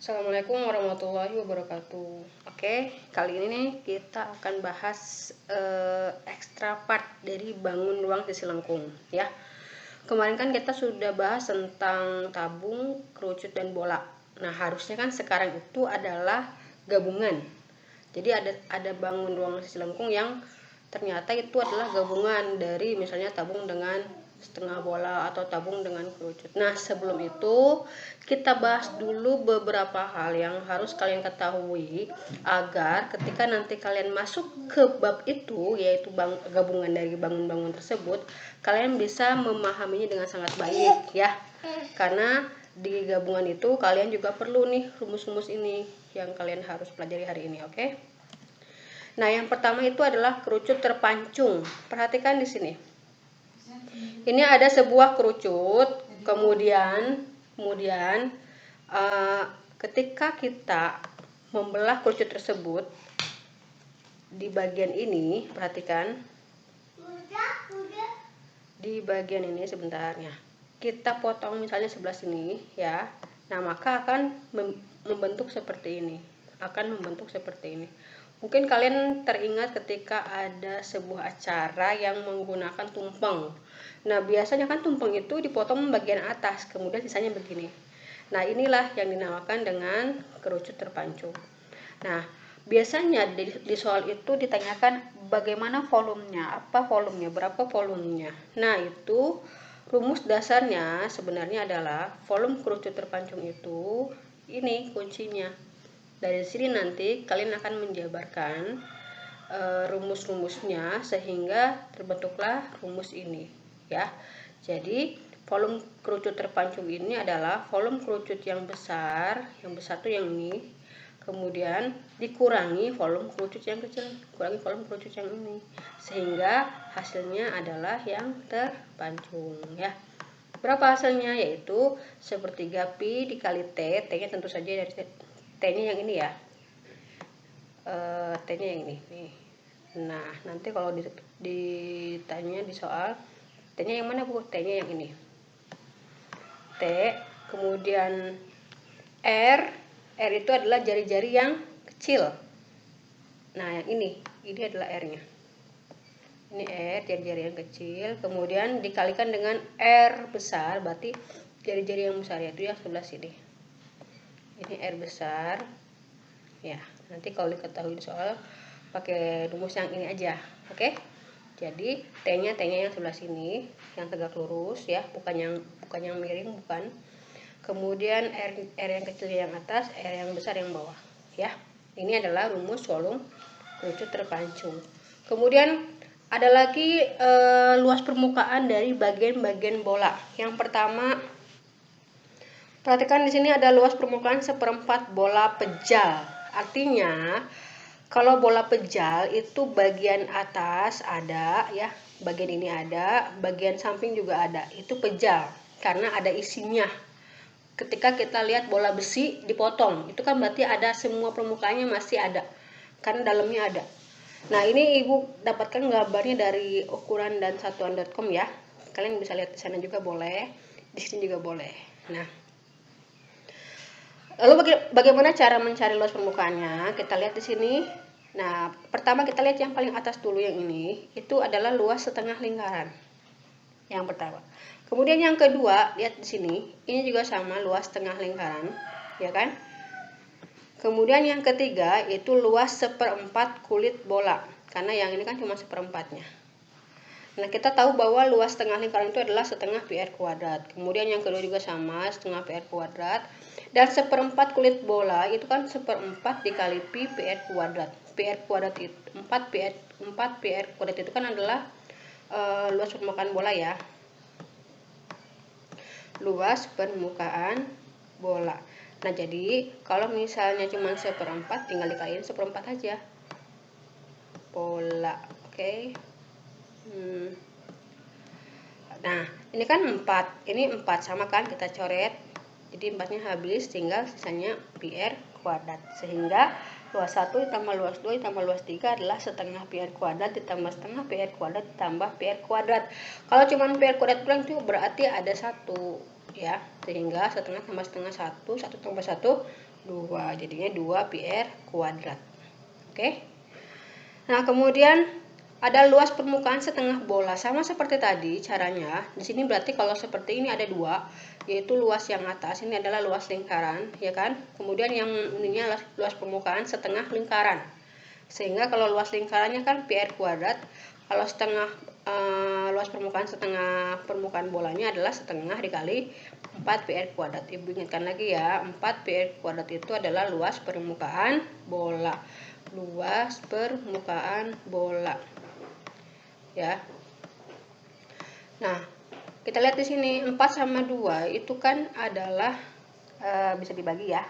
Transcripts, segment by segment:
Assalamualaikum warahmatullahi wabarakatuh. Oke, kali ini nih kita akan bahas extra part dari bangun ruang sisi lengkung ya. Kemarin kan kita sudah bahas tentang tabung, kerucut, dan bola. Nah, harusnya kan sekarang itu adalah gabungan. Jadi ada bangun ruang sisi lengkung yang ternyata itu adalah gabungan dari misalnya tabung dengan setengah bola atau tabung dengan kerucut. Nah, sebelum itu kita bahas dulu beberapa hal yang harus kalian ketahui agar ketika nanti kalian masuk ke bab itu, yaitu gabungan dari bangun-bangun tersebut, kalian bisa memahaminya dengan sangat baik ya. Karena di gabungan itu kalian juga perlu nih rumus-rumus ini yang kalian harus pelajari hari ini, oke? Nah, yang pertama itu adalah kerucut terpancung. Perhatikan di sini. Ini ada sebuah kerucut, kemudian ketika kita membelah kerucut tersebut di bagian ini, perhatikan. Di bagian ini sebentarnya. Kita potong misalnya sebelah sini ya. Nah, maka akan membentuk seperti ini. Mungkin kalian teringat ketika ada sebuah acara yang menggunakan tumpeng. Nah, biasanya kan tumpeng itu dipotong bagian atas, kemudian sisanya begini. Nah, inilah yang dinamakan dengan kerucut terpancung. Nah, biasanya di soal itu ditanyakan bagaimana volumenya, berapa volumenya. Nah, itu rumus dasarnya sebenarnya adalah volume kerucut terpancung itu ini kuncinya. Dari sini nanti kalian akan menjabarkan rumus-rumusnya sehingga terbentuklah rumus ini ya. Jadi volume kerucut terpancung ini adalah volume kerucut yang besar tuh yang ini, kemudian dikurangi volume kerucut yang kecil, ini, sehingga hasilnya adalah yang terpancung ya. Berapa hasilnya? Yaitu 1/3 pi dikali T, T nya tentu saja dari T nya yang ini ya, T nya yang ini nih. Nah, nanti kalau ditanya di soal T nya yang mana Bu? T nya yang ini, T, kemudian R itu adalah jari-jari yang kecil. Nah, yang ini adalah R nya, ini R, jari-jari yang kecil, kemudian dikalikan dengan R besar, berarti jari-jari yang besar, yaitu yang sebelah sini. Ini R besar ya. Nanti kalau diketahui di soal pakai rumus yang ini aja, oke? Jadi T nya yang sebelah sini, yang tegak lurus ya, bukan yang miring, bukan. Kemudian R yang kecil yang atas, R yang besar yang bawah ya. Ini adalah rumus volume kerucut terpancung. Kemudian ada lagi luas permukaan dari bagian-bagian bola. Yang pertama, perhatikan di sini ada luas permukaan 1/4 bola pejal. Artinya kalau bola pejal itu bagian atas ada ya, bagian ini ada, bagian samping juga ada. Itu pejal karena ada isinya. Ketika kita lihat bola besi dipotong, itu kan berarti ada semua permukaannya masih ada, karena dalamnya ada. Nah, ini Ibu dapatkan gambarnya dari ukuran dan satuan.com ya. Kalian bisa lihat di sana juga boleh, di sini juga boleh. Nah, lalu bagaimana cara mencari luas permukaannya? Kita lihat di sini. Nah, pertama kita lihat yang paling atas dulu, yang ini. Itu adalah luas setengah lingkaran. Yang pertama. Kemudian yang kedua, lihat di sini. Ini juga sama, luas setengah lingkaran, ya kan? Kemudian yang ketiga itu luas 1/4 kulit bola. Karena yang ini kan cuma 1/4-nya. Nah, kita tahu bahwa luas setengah lingkaran itu adalah setengah pi r kuadrat. Kemudian yang kedua juga sama, setengah pi r kuadrat. Dan 1/4 kulit bola itu kan 1/4 dikali pi r kuadrat. Pi r kuadrat itu 4 pi r kuadrat itu kan adalah luas permukaan bola ya. Luas permukaan bola. Nah, jadi kalau misalnya cuma 1/4 tinggal dikaliin 1/4 aja. Bola, oke. Nah, ini kan 4, ini 4 sama kan, kita coret. Jadi 4-nya habis, tinggal sisanya pi r kuadrat. Sehingga luas 1 ditambah luas 2 ditambah luas 3 adalah setengah pi r kuadrat ditambah setengah pi r kuadrat ditambah pi r kuadrat. Kalau cuma pi r kuadrat pulang itu berarti ada 1 ya. Sehingga setengah tambah setengah 1, 1 tambah 1 2. Jadinya 2 pi r kuadrat. Oke. Nah, kemudian ada luas permukaan setengah bola. Sama seperti tadi caranya. Di sini berarti kalau seperti ini ada 2, yaitu luas yang atas ini adalah luas lingkaran, ya kan? Kemudian yang ininya luas permukaan setengah lingkaran. Sehingga kalau luas lingkarannya kan pi r kuadrat, kalau setengah luas permukaan setengah permukaan bolanya adalah setengah dikali 4 pi r kuadrat. Ibu ingatkan lagi ya, 4 pi r kuadrat itu adalah luas permukaan bola. Luas permukaan bola. Ya. Nah, kita lihat di sini 4 sama 2 itu kan adalah bisa dibagi ya.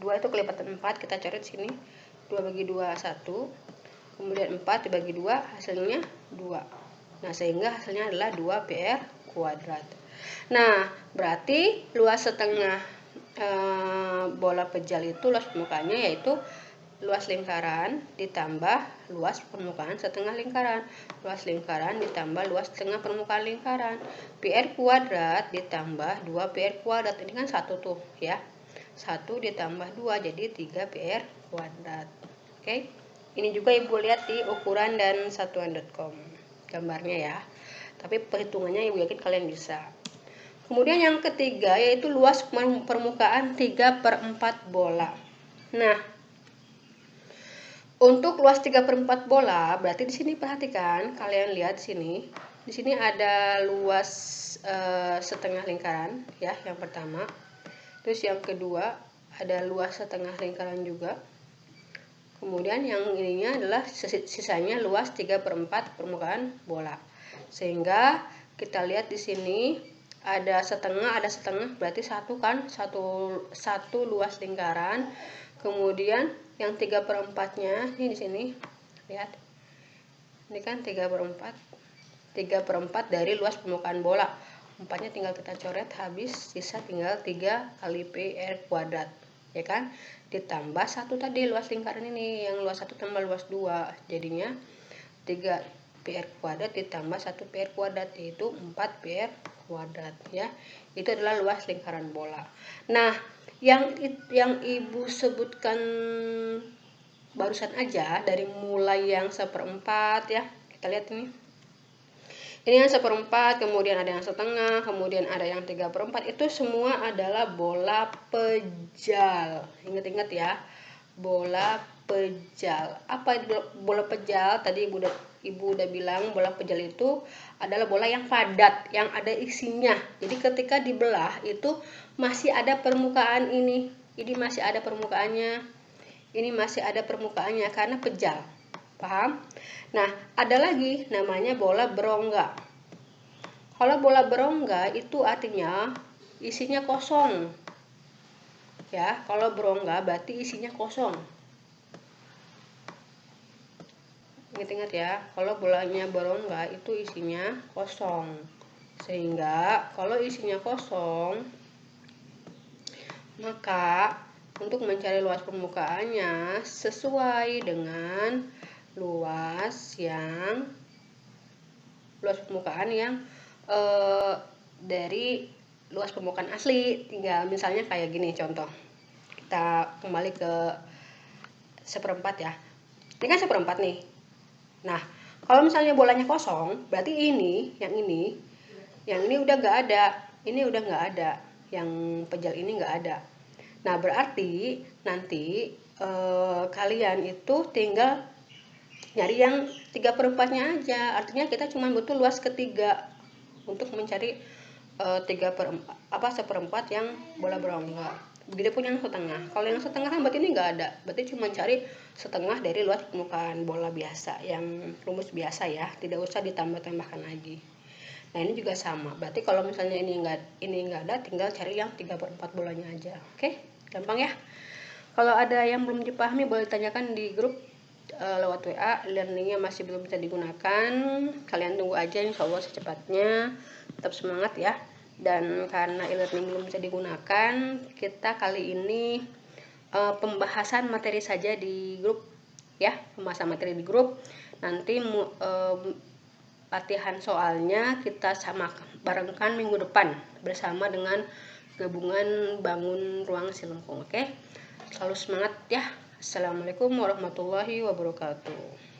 2 itu kelipatan 4, kita coret sini. 2 bagi 2 1. Kemudian 4 dibagi 2 hasilnya 2. Nah, sehingga hasilnya adalah 2 pi r kuadrat. Nah, berarti luas setengah bola pejal itu luas permukaannya yaitu luas lingkaran ditambah luas permukaan setengah lingkaran. Luas lingkaran ditambah luas setengah permukaan lingkaran. Pi r kuadrat ditambah 2 pi r kuadrat. Ini kan 1 tuh ya. 1 ditambah 2 jadi 3 pi r kuadrat. Oke. Ini juga Ibu lihat di ukuran dan satuan.com gambarnya ya. Tapi perhitungannya Ibu yakin kalian bisa. Kemudian yang ketiga yaitu luas permukaan 3/4 bola. Nah, untuk luas 3/4 bola, berarti di sini perhatikan, kalian lihat sini. Di sini ada luas setengah lingkaran ya, yang pertama. Terus yang kedua ada luas setengah lingkaran juga. Kemudian yang ininya adalah sisanya luas 3/4 permukaan bola. Sehingga kita lihat di sini ada setengah berarti satu kan, satu luas lingkaran. Kemudian yang 3/4-nya ini di sini lihat, ini kan 3/4 dari luas permukaan bola. 4-nya tinggal kita coret, habis sisa tinggal 3 kali pi r kuadrat, ya kan, ditambah 1 tadi luas lingkaran ini, yang luas 1 tambah luas 2, jadinya 3 pi r kuadrat ditambah 1 pi r kuadrat, yaitu 4 pi r kuadrat ya. Itu adalah luas lingkaran bola. Nah, yang Ibu sebutkan barusan aja dari mulai yang 1/4 ya, kita lihat ini yang 1/4, kemudian ada yang setengah, kemudian ada yang 3/4, itu semua adalah bola pejal. Ingat-ingat ya, bola pejal. Apa bola pejal? Tadi Ibu udah bilang bola pejal itu adalah bola yang padat, yang ada isinya. Jadi ketika dibelah itu masih ada permukaan ini masih ada permukaannya, ini masih ada permukaannya karena pejal. Paham? Nah, ada lagi namanya bola berongga. Kalau bola berongga itu artinya isinya kosong. Ya, kalau berongga berarti isinya kosong. Ingat-ingat ya, kalau bolanya berongga itu isinya kosong. Sehingga kalau isinya kosong, maka untuk mencari luas permukaannya sesuai dengan luas permukaan yang dari luas permukaan asli. Tinggal misalnya kayak gini contoh. Kita kembali ke 1/4 ya. Ini kan 1/4 nih. Nah, kalau misalnya bolanya kosong, berarti yang ini udah nggak ada. Ini udah nggak ada. Yang pejal ini nggak ada. Nah, berarti nanti kalian itu tinggal nyari yang 3/4-nya aja. Artinya kita cuma butuh luas ketiga untuk mencari 1/4 yang bola berongga. Begitupun yang setengah. Kalau yang setengah kan berarti ini nggak ada. Berarti cuma cari setengah dari luas permukaan bola biasa, yang rumus biasa ya. Tidak usah ditambah-tambahkan lagi. Nah, ini juga sama. Berarti kalau misalnya ini nggak ada, tinggal cari yang 3/4 bolanya aja. Oke? Gampang ya. Kalau ada yang belum dipahami boleh tanyakan di grup lewat WA. Learningnya masih belum bisa digunakan, kalian tunggu aja, insya Allah secepatnya. Tetap semangat ya. Dan karena e-learning belum bisa digunakan, kita kali ini pembahasan materi saja di grup ya, pembahasan materi di grup. Nanti latihan soalnya kita sama barengkan minggu depan bersama dengan gabungan bangun ruang Silengkung. Oke? Selalu semangat ya. Assalamualaikum warahmatullahi wabarakatuh.